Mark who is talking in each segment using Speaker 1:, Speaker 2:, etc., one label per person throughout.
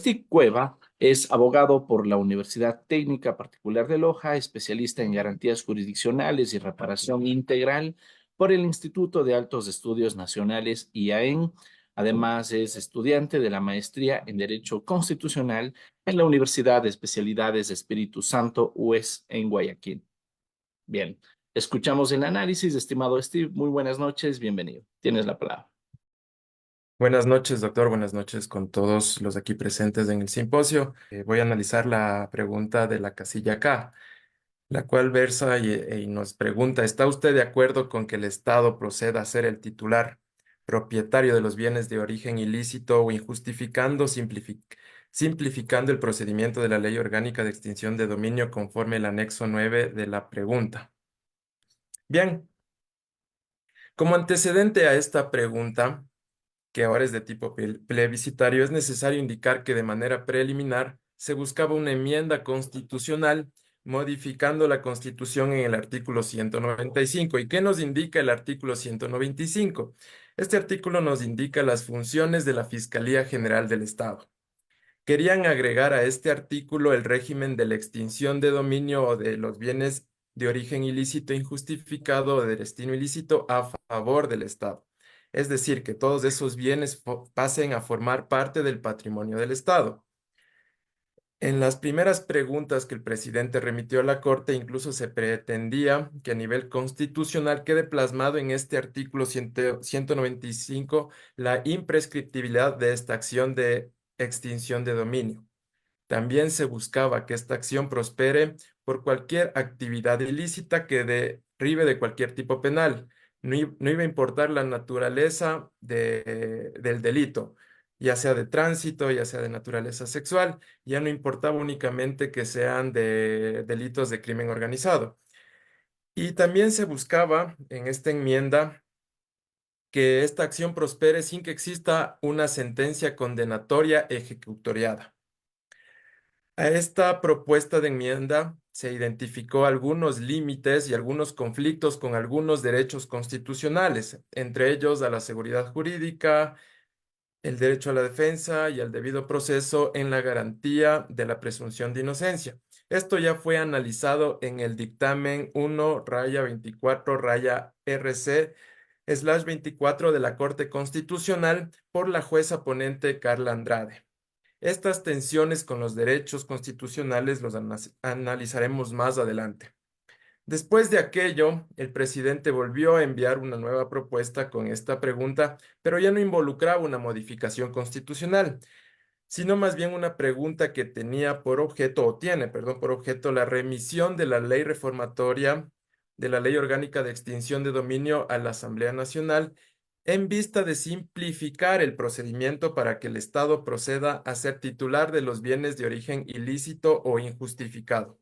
Speaker 1: Steve Cueva es abogado por la Universidad Técnica Particular de Loja, especialista en garantías jurisdiccionales y reparación integral por el Instituto de Altos Estudios Nacionales IAEN. Además, es estudiante de la maestría en Derecho Constitucional en la Universidad de Especialidades Espíritu Santo, UES, en Guayaquil. Bien, escuchamos el análisis, estimado Steve. Muy buenas noches, bienvenido. Tienes la palabra.
Speaker 2: Buenas noches, doctor. Buenas noches con todos los aquí presentes en el simposio. Voy a analizar la pregunta de la casilla K, la cual versa y nos pregunta, ¿está usted de acuerdo con que el Estado proceda a ser el titular propietario de los bienes de origen ilícito o injustificando, simplificando el procedimiento de la Ley Orgánica de Extinción de Dominio conforme el anexo 9 de la pregunta? Bien, como antecedente a esta pregunta, que ahora es de tipo plebiscitario, es necesario indicar que de manera preliminar se buscaba una enmienda constitucional modificando la Constitución en el artículo 195. ¿Y qué nos indica el artículo 195? Este artículo nos indica las funciones de la Fiscalía General del Estado. Querían agregar a este artículo el régimen de la extinción de dominio o de los bienes de origen ilícito, injustificado o de destino ilícito a favor del Estado. Es decir, que todos esos bienes pasen a formar parte del patrimonio del Estado. En las primeras preguntas que el presidente remitió a la Corte, incluso se pretendía que a nivel constitucional quede plasmado en este artículo 195 la imprescriptibilidad de esta acción de extinción de dominio. También se buscaba que esta acción prospere por cualquier actividad ilícita que derive de cualquier tipo penal. No iba a importar la naturaleza del delito, ya sea de tránsito, ya sea de naturaleza sexual, ya no importaba únicamente que sean de delitos de crimen organizado. Y también se buscaba en esta enmienda que esta acción prospere sin que exista una sentencia condenatoria ejecutoriada. A esta propuesta de enmienda se identificó algunos límites y algunos conflictos con algunos derechos constitucionales, entre ellos a la seguridad jurídica, el derecho a la defensa y al debido proceso en la garantía de la presunción de inocencia. Esto ya fue analizado en el dictamen 1-24-RC/24 de la Corte Constitucional por la jueza ponente Carla Andrade. Estas tensiones con los derechos constitucionales los analizaremos más adelante. Después de aquello, el presidente volvió a enviar una nueva propuesta con esta pregunta, pero ya no involucraba una modificación constitucional, sino más bien una pregunta que tenía por objeto, o tiene, perdón, por objeto la remisión de la ley reformatoria de la Ley Orgánica de Extinción de Dominio a la Asamblea Nacional en vista de simplificar el procedimiento para que el Estado proceda a ser titular de los bienes de origen ilícito o injustificado.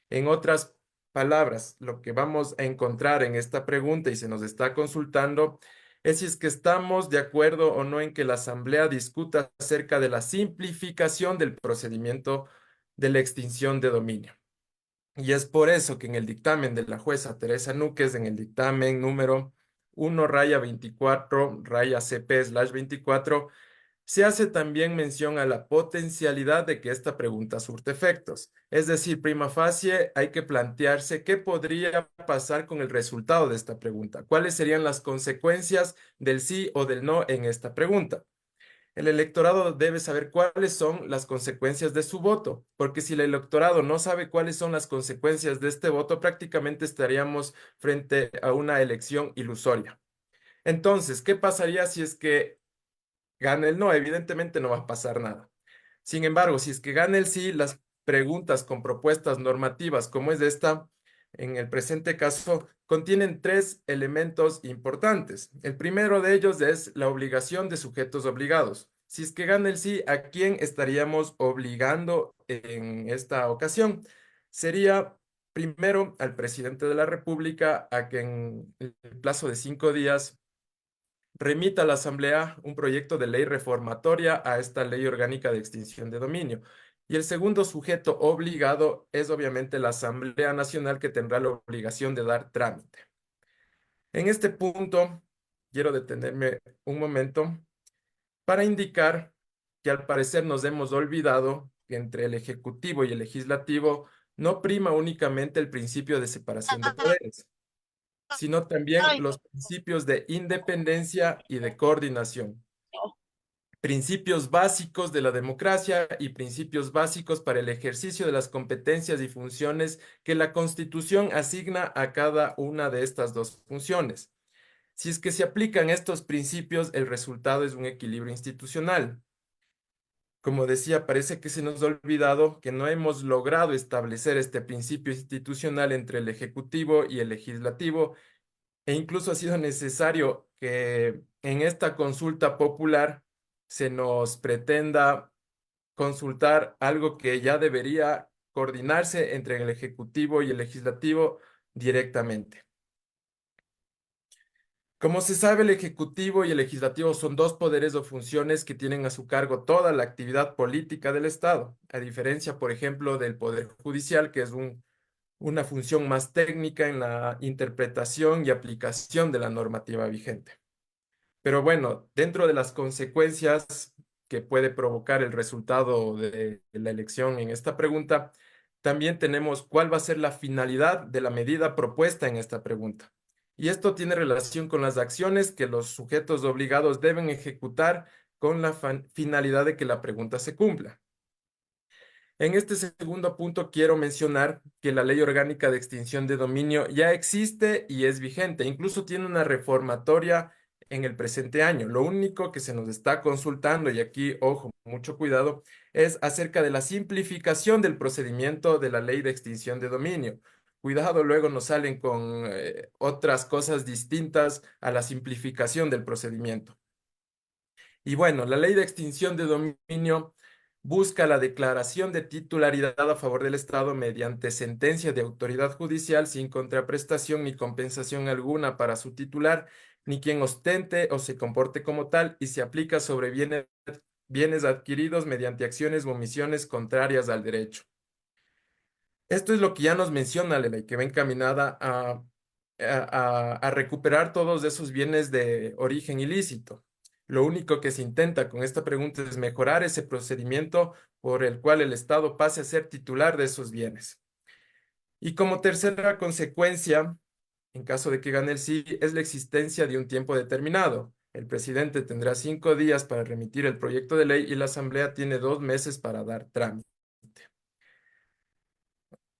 Speaker 2: En otras palabras, lo que vamos a encontrar en esta pregunta y se nos está consultando es si es que estamos de acuerdo o no en que la Asamblea discuta acerca de la simplificación del procedimiento de la extinción de dominio. Y es por eso que en el dictamen de la jueza Teresa Núquez, en el dictamen número 1-24-CP/24, se hace también mención a la potencialidad de que esta pregunta surte efectos. Es decir, prima facie, hay que plantearse qué podría pasar con el resultado de esta pregunta. ¿Cuáles serían las consecuencias del sí o del no en esta pregunta? El electorado debe saber cuáles son las consecuencias de su voto, porque si el electorado no sabe cuáles son las consecuencias de este voto, prácticamente estaríamos frente a una elección ilusoria. Entonces, ¿qué pasaría si es que gana el no? Evidentemente no va a pasar nada. Sin embargo, si es que gana el sí, las preguntas con propuestas normativas como es esta, en el presente caso, contienen tres elementos importantes. El primero de ellos es la obligación de sujetos obligados. Si es que gana el sí, ¿a quién estaríamos obligando en esta ocasión? Sería primero al presidente de la República a que en el plazo de 5 días remita a la Asamblea un proyecto de ley reformatoria a esta ley orgánica de extinción de dominio. Y el segundo sujeto obligado es obviamente la Asamblea Nacional, que tendrá la obligación de dar trámite. En este punto, quiero detenerme un momento para indicar que al parecer nos hemos olvidado que entre el Ejecutivo y el Legislativo no prima únicamente el principio de separación de poderes, sino también los principios de independencia y de coordinación, principios básicos de la democracia y principios básicos para el ejercicio de las competencias y funciones que la Constitución asigna a cada una de estas dos funciones. Si es que se aplican estos principios, el resultado es un equilibrio institucional. Como decía, parece que se nos ha olvidado que no hemos logrado establecer este principio institucional entre el Ejecutivo y el Legislativo, e incluso ha sido necesario que en esta consulta popular se nos pretenda consultar algo que ya debería coordinarse entre el Ejecutivo y el Legislativo directamente. Como se sabe, el Ejecutivo y el Legislativo son dos poderes o funciones que tienen a su cargo toda la actividad política del Estado, a diferencia, por ejemplo, del Poder Judicial, que es una función más técnica en la interpretación y aplicación de la normativa vigente. Pero bueno, dentro de las consecuencias que puede provocar el resultado de la elección en esta pregunta, también tenemos cuál va a ser la finalidad de la medida propuesta en esta pregunta. Y esto tiene relación con las acciones que los sujetos obligados deben ejecutar con la finalidad de que la pregunta se cumpla. En este segundo punto quiero mencionar que la Ley Orgánica de Extinción de Dominio ya existe y es vigente. Incluso tiene una reformatoria en el presente año. Lo único que se nos está consultando, y aquí, ojo, mucho cuidado, es acerca de la simplificación del procedimiento de la Ley de Extinción de Dominio. Cuidado, luego nos salen con otras cosas distintas a la simplificación del procedimiento. Y bueno, la ley de extinción de dominio busca la declaración de titularidad a favor del Estado mediante sentencia de autoridad judicial sin contraprestación ni compensación alguna para su titular, ni quien ostente o se comporte como tal, y se aplica sobre bienes adquiridos mediante acciones o omisiones contrarias al derecho. Esto es lo que ya nos menciona la ley, que va encaminada a recuperar todos esos bienes de origen ilícito. Lo único que se intenta con esta pregunta es mejorar ese procedimiento por el cual el Estado pase a ser titular de esos bienes. Y como tercera consecuencia, en caso de que gane el sí, es la existencia de un tiempo determinado. El presidente tendrá 5 días para remitir el proyecto de ley y la Asamblea tiene 2 meses para dar trámite.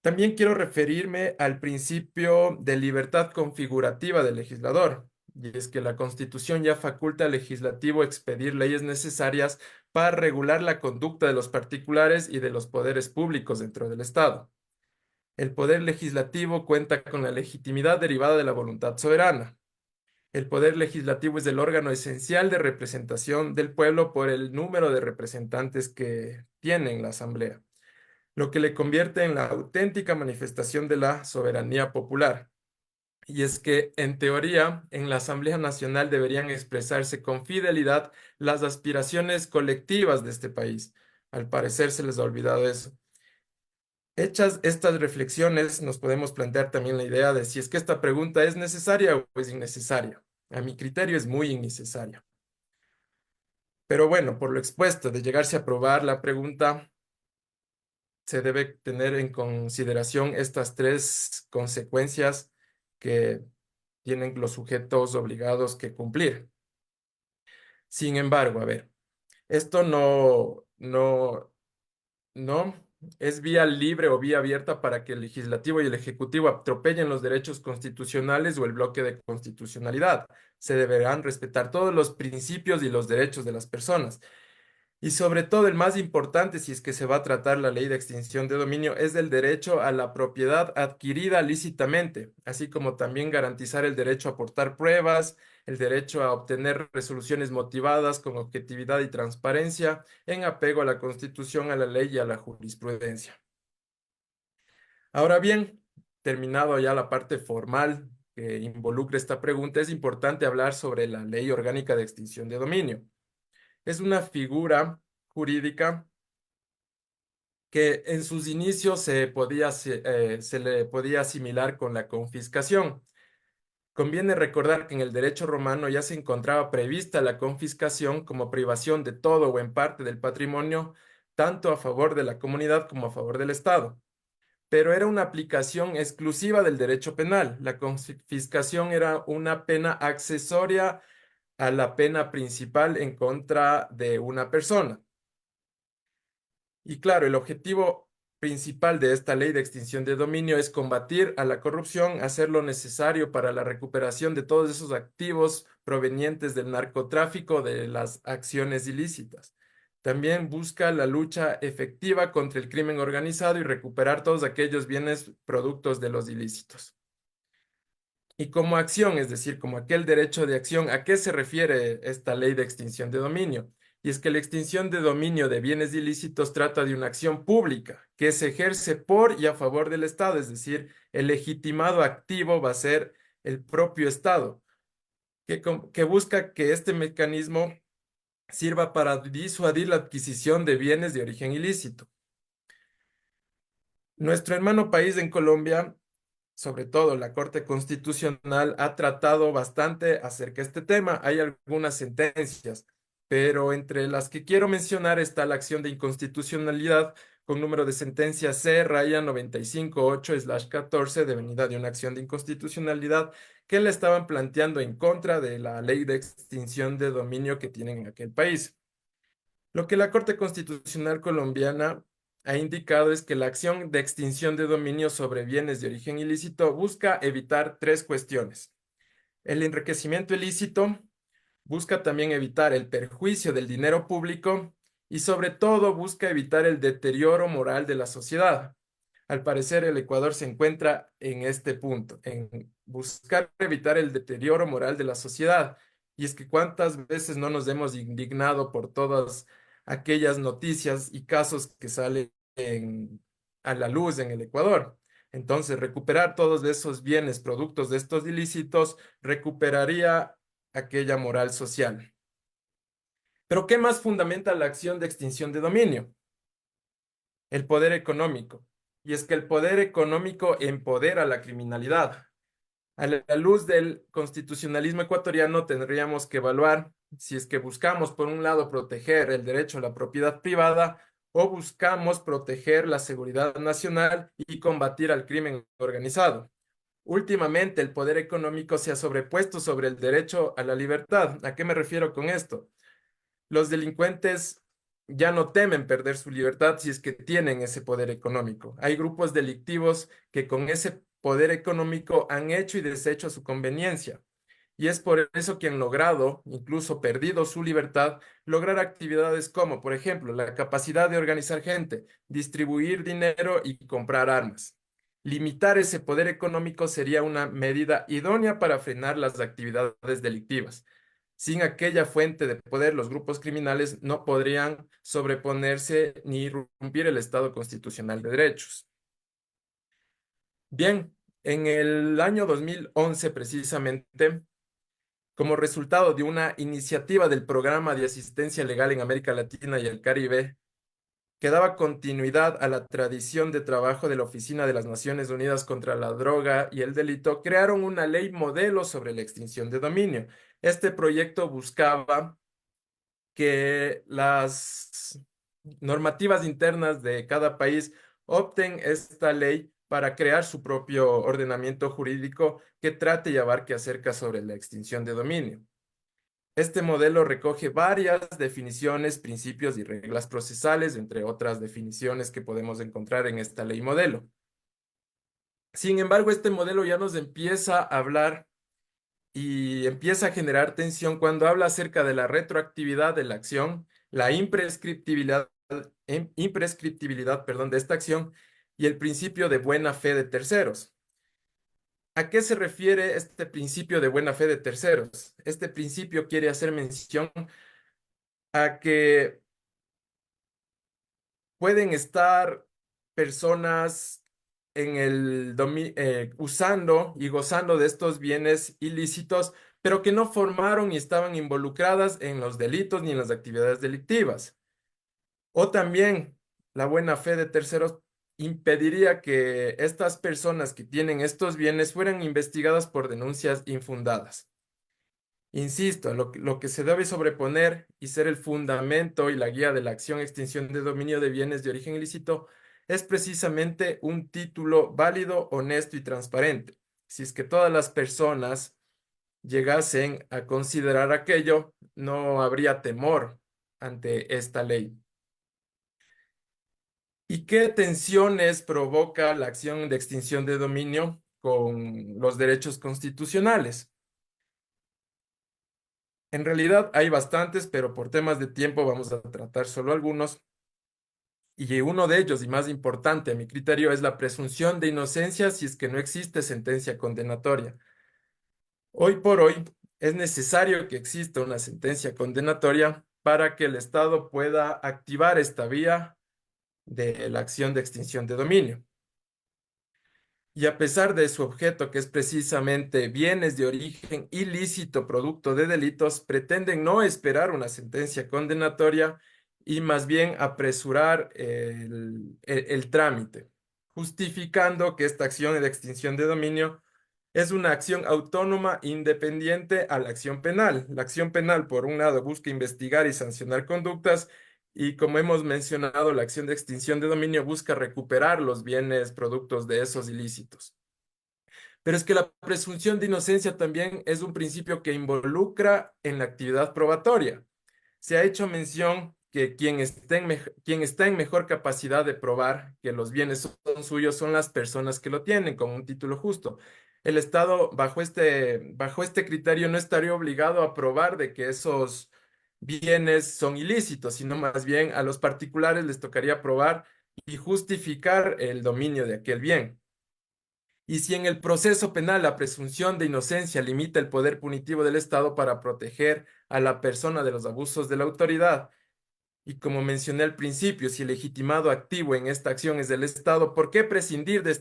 Speaker 2: También quiero referirme al principio de libertad configurativa del legislador, y es que la Constitución ya faculta al legislativo expedir leyes necesarias para regular la conducta de los particulares y de los poderes públicos dentro del Estado. El poder legislativo cuenta con la legitimidad derivada de la voluntad soberana. El poder legislativo es el órgano esencial de representación del pueblo por el número de representantes que tiene en la Asamblea, lo que le convierte en la auténtica manifestación de la soberanía popular. Y es que, en teoría, en la Asamblea Nacional deberían expresarse con fidelidad las aspiraciones colectivas de este país. Al parecer se les ha olvidado eso. Hechas estas reflexiones, nos podemos plantear también la idea de si es que esta pregunta es necesaria o es innecesaria. A mi criterio es muy innecesaria. Pero bueno, por lo expuesto, de llegarse a aprobar la pregunta, se debe tener en consideración estas tres consecuencias que tienen los sujetos obligados que cumplir. Sin embargo, a ver, esto no es vía libre o vía abierta para que el legislativo y el ejecutivo atropellen los derechos constitucionales o el bloque de constitucionalidad. Se deberán respetar todos los principios y los derechos de las personas. Y sobre todo, el más importante, si es que se va a tratar la ley de extinción de dominio, es el derecho a la propiedad adquirida lícitamente, así como también garantizar el derecho a aportar pruebas, el derecho a obtener resoluciones motivadas con objetividad y transparencia, en apego a la Constitución, a la ley y a la jurisprudencia. Ahora bien, terminado ya la parte formal que involucra esta pregunta, es importante hablar sobre la ley orgánica de extinción de dominio. Es una figura jurídica que en sus inicios se le podía asimilar con la confiscación. Conviene recordar que en el derecho romano ya se encontraba prevista la confiscación como privación de todo o en parte del patrimonio, tanto a favor de la comunidad como a favor del Estado. Pero era una aplicación exclusiva del derecho penal. La confiscación era una pena accesoria a la pena principal en contra de una persona. Y claro, el objetivo principal de esta ley de extinción de dominio es combatir a la corrupción, hacer lo necesario para la recuperación de todos esos activos provenientes del narcotráfico, de las acciones ilícitas. También busca la lucha efectiva contra el crimen organizado y recuperar todos aquellos bienes productos de los ilícitos. Y como acción, es decir, como aquel derecho de acción, ¿a qué se refiere esta ley de extinción de dominio? Y es que la extinción de dominio de bienes ilícitos trata de una acción pública que se ejerce por y a favor del Estado, es decir, el legitimado activo va a ser el propio Estado, que busca que este mecanismo sirva para disuadir la adquisición de bienes de origen ilícito. Nuestro hermano país en Colombia, sobre todo la Corte Constitucional, ha tratado bastante acerca de este tema. Hay algunas sentencias, pero entre las que quiero mencionar está la acción de inconstitucionalidad con número de sentencia C-958/14, devenida de una acción de inconstitucionalidad que le estaban planteando en contra de la ley de extinción de dominio que tienen en aquel país. Lo que la Corte Constitucional colombiana ha indicado es que la acción de extinción de dominio sobre bienes de origen ilícito busca evitar tres cuestiones. El enriquecimiento ilícito, busca también evitar el perjuicio del dinero público y sobre todo busca evitar el deterioro moral de la sociedad. Al parecer, el Ecuador se encuentra en este punto, en buscar evitar el deterioro moral de la sociedad. Y es que cuántas veces no nos hemos indignado por todas aquellas noticias y casos que salen a la luz en el Ecuador. Entonces, recuperar todos esos bienes, productos de estos ilícitos, recuperaría aquella moral social. Pero ¿qué más fundamenta la acción de extinción de dominio? El poder económico. Y es que el poder económico empodera la criminalidad. A la luz del constitucionalismo ecuatoriano tendríamos que evaluar si es que buscamos, por un lado, proteger el derecho a la propiedad privada o buscamos proteger la seguridad nacional y combatir al crimen organizado. Últimamente, el poder económico se ha sobrepuesto sobre el derecho a la libertad. ¿A qué me refiero con esto? Los delincuentes ya no temen perder su libertad si es que tienen ese poder económico. Hay grupos delictivos que con ese poder económico han hecho y deshecho a su conveniencia. Y es por eso que han logrado, incluso perdido su libertad, lograr actividades como, por ejemplo, la capacidad de organizar gente, distribuir dinero y comprar armas. Limitar ese poder económico sería una medida idónea para frenar las actividades delictivas. Sin aquella fuente de poder, los grupos criminales no podrían sobreponerse ni irrumpir el Estado constitucional de derechos. Bien, en el año 2011, precisamente, como resultado de una iniciativa del Programa de Asistencia Legal en América Latina y el Caribe, que daba continuidad a la tradición de trabajo de la Oficina de las Naciones Unidas contra la Droga y el Delito, crearon una ley modelo sobre la extinción de dominio. Este proyecto buscaba que las normativas internas de cada país opten esta ley para crear su propio ordenamiento jurídico que trate y abarque acerca sobre la extinción de dominio. Este modelo recoge varias definiciones, principios y reglas procesales, entre otras definiciones que podemos encontrar en esta ley modelo. Sin embargo, este modelo ya nos empieza a hablar y empieza a generar tensión cuando habla acerca de la retroactividad de la acción, la imprescriptibilidad, perdón, de esta acción y el principio de buena fe de terceros. ¿A qué se refiere este principio de buena fe de terceros? Este principio quiere hacer mención a que pueden estar personas usando y gozando de estos bienes ilícitos, pero que no formaron ni estaban involucradas en los delitos ni en las actividades delictivas. O también la buena fe de terceros impediría que estas personas que tienen estos bienes fueran investigadas por denuncias infundadas. Insisto, lo que se debe sobreponer y ser el fundamento y la guía de la acción extinción de dominio de bienes de origen ilícito es precisamente un título válido, honesto y transparente. Si es que todas las personas llegasen a considerar aquello, no habría temor ante esta ley. ¿Y qué tensiones provoca la acción de extinción de dominio con los derechos constitucionales? En realidad hay bastantes, pero por temas de tiempo vamos a tratar solo algunos. Y uno de ellos, y más importante a mi criterio, es la presunción de inocencia si es que no existe sentencia condenatoria. Hoy por hoy es necesario que exista una sentencia condenatoria para que el Estado pueda activar esta vía de la acción de extinción de dominio. Y a pesar de su objeto, que es precisamente bienes de origen ilícito producto de delitos, pretenden no esperar una sentencia condenatoria y más bien apresurar el trámite, justificando que esta acción de extinción de dominio es una acción autónoma independiente a la acción penal. La acción penal, por un lado, busca investigar y sancionar conductas y como hemos mencionado, la acción de extinción de dominio busca recuperar los bienes productos de esos ilícitos. Pero es que la presunción de inocencia también es un principio que involucra en la actividad probatoria. Se ha hecho mención que quien está en mejor capacidad de probar que los bienes son suyos son las personas que lo tienen con un título justo. El Estado, bajo este criterio, no estaría obligado a probar de que esos bienes son ilícitos, sino más bien a los particulares les tocaría probar y justificar el dominio de aquel bien. Y si en el proceso penal la presunción de inocencia limita el poder punitivo del Estado para proteger a la persona de los abusos de la autoridad, y como mencioné al principio, si el legitimado activo en esta acción es del Estado, ¿por qué prescindir de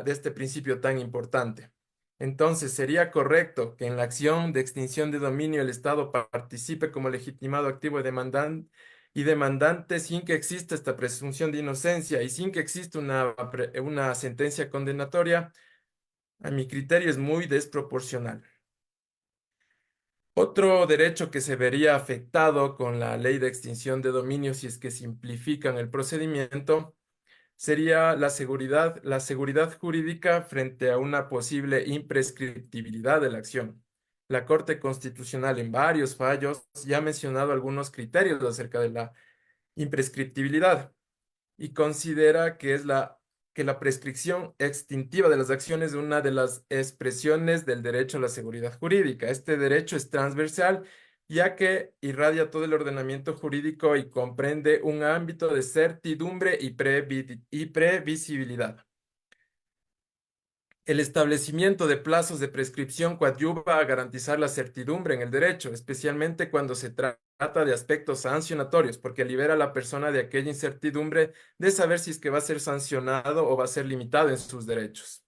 Speaker 2: este principio tan importante? Entonces, sería correcto que en la acción de extinción de dominio el Estado participe como legitimado activo y demandante sin que exista esta presunción de inocencia y sin que exista una sentencia condenatoria. A mi criterio es muy desproporcional. Otro derecho que se vería afectado con la ley de extinción de dominio si es que simplifican el procedimiento sería la seguridad jurídica frente a una posible imprescriptibilidad de la acción. La Corte Constitucional en varios fallos ya ha mencionado algunos criterios acerca de la imprescriptibilidad y considera que la prescripción extintiva de las acciones es una de las expresiones del derecho a la seguridad jurídica. Este derecho es transversal, ya que irradia todo el ordenamiento jurídico y comprende un ámbito de certidumbre y previsibilidad. El establecimiento de plazos de prescripción coadyuva a garantizar la certidumbre en el derecho, especialmente cuando se trata de aspectos sancionatorios, porque libera a la persona de aquella incertidumbre de saber si es que va a ser sancionado o va a ser limitado en sus derechos.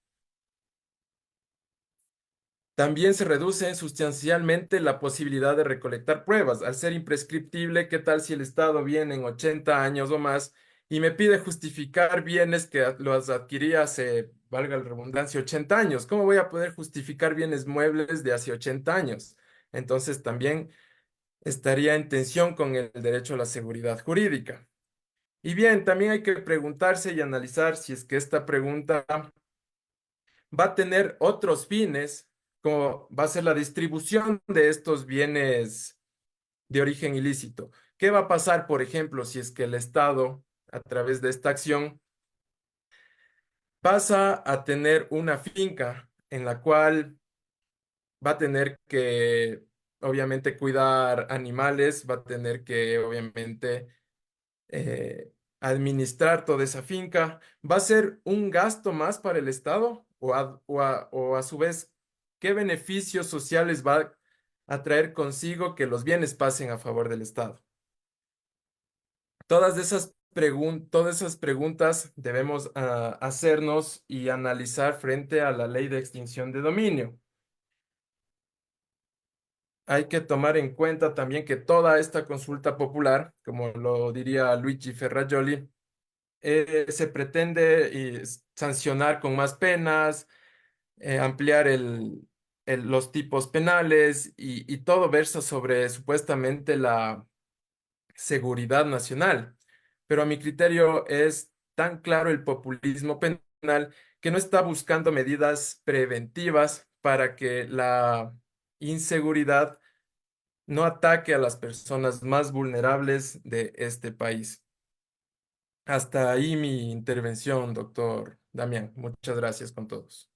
Speaker 2: También se reduce sustancialmente la posibilidad de recolectar pruebas. Al ser imprescriptible, ¿qué tal si el Estado viene en 80 años o más y me pide justificar bienes que los adquirí hace, valga la redundancia, 80 años? ¿Cómo voy a poder justificar bienes muebles de hace 80 años? Entonces también estaría en tensión con el derecho a la seguridad jurídica. Y bien, también hay que preguntarse y analizar si es que esta pregunta va a tener otros fines, como va a ser la distribución de estos bienes de origen ilícito. ¿Qué va a pasar, por ejemplo, si es que el Estado, a través de esta acción, pasa a tener una finca en la cual va a tener que, obviamente, cuidar animales, va a tener que, obviamente, administrar toda esa finca? ¿Va a ser un gasto más para el Estado? O a su vez, ¿qué beneficios sociales va a traer consigo que los bienes pasen a favor del Estado? Todas esas preguntas debemos hacernos y analizar frente a la ley de extinción de dominio. Hay que tomar en cuenta también que toda esta consulta popular, como lo diría Luigi Ferrajoli, se pretende sancionar con más penas, ampliar los tipos penales y todo versa sobre supuestamente la seguridad nacional. Pero a mi criterio es tan claro el populismo penal que no está buscando medidas preventivas para que la inseguridad no ataque a las personas más vulnerables de este país. Hasta ahí mi intervención, doctor Damián. Muchas gracias con todos.